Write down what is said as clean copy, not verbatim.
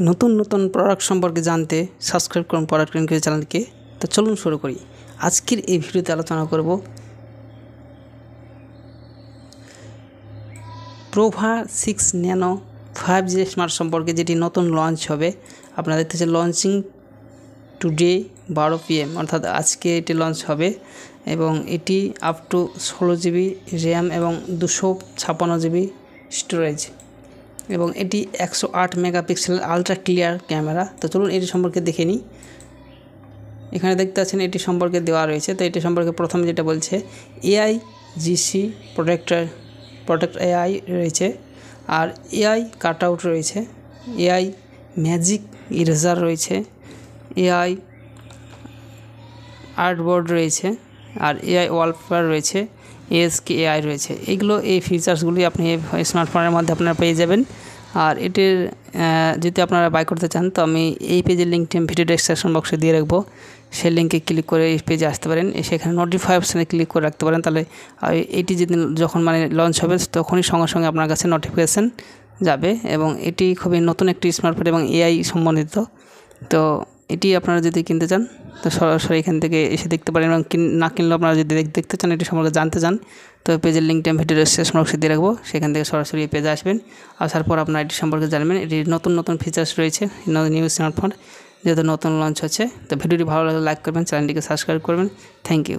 নতুন নতুন প্রোডাক্ট সম্পর্কে জানতে সাবস্ক্রাইব করুন প্রোডাক্ট ইনকুয়ারি চ্যানেলকে। তো চলুন শুরু করি। আজকের এই ভিডিওতে আলোচনা করব প্রোভা 6 ন্যানো 5G স্মার্ট সম্পর্কে, যেটি নতুন লঞ্চ হবে। আপনারা দেখতেছেন লঞ্চিং টুডে 12 PM, অর্থাৎ আজকে এটি লঞ্চ হবে এবং এটি আপ টু 16 GB র্যাম এবং 256 GB স্টোরেজ এবং এটি 108 মেগাপিক্সেল আলট্রা ক্লিয়ার ক্যামেরা। তো চলুন এটি সম্পর্কে দেখে নিই। এখানে দেখতে পাচ্ছেন এটি সম্পর্কে দেওয়া রয়েছে। তো এটি সম্পর্কে প্রথমে যেটা বলছে AI GC প্রোটেক্ট AI রয়েছে, আর AI কাট আউট রয়েছে, AI ম্যাজিক ইরেজার রয়েছে, AI আর্টবোর্ড রয়েছে, আর AI ওয়ালপেপার রয়েছে, ASK AI রয়েছে। এই ফিচার্সগুলি আপনি স্মার্টফোনের মধ্যে আপনারা পেয়ে যাবেন। আর এটির যদি আপনারা বাই করতে চান, তো আমি এই পেজের লিঙ্কটি ভিডিও ডেসক্রিপশন বক্সে দিয়ে রাখবো। সেই লিঙ্কে ক্লিক করে এই পেজে আসতে পারেন, সেখানে নোটিফাই অপশানে ক্লিক করে রাখতে পারেন। তাহলে এটি যেদিন যখন লঞ্চ হবে তখনই সঙ্গে সঙ্গে আপনার কাছে নোটিফিকেশান যাবে। এবং এটি খুবই নতুন একটি স্মার্টফোন এবং AI সম্বন্ধিত। তো এটি আপনারা যদি কিনতে চান তো সরাসরি এখান থেকে এসে দেখতে পারেন, এবং না কিনলেও আপনারা যদি দেখতে চান, এটি সম্পর্কে জানতে চান, তো পেজের লিঙ্কটা আমি ভিডিও ডেসক্রিপশন বক্সে দিয়ে রাখবো। সেখান থেকে সরাসরি এই পেজে আসবেন। আসার পর আপনারা এটি সম্পর্কে জানবেন। এটির নতুন ফিচার্স রয়েছে নিউ স্মার্টফোন, যেহেতু নতুন লঞ্চ হচ্ছে। তো ভিডিওটি ভালো লাগলে লাইক করবেন, চ্যানেলটিকে সাবস্ক্রাইব করবেন। Thank you.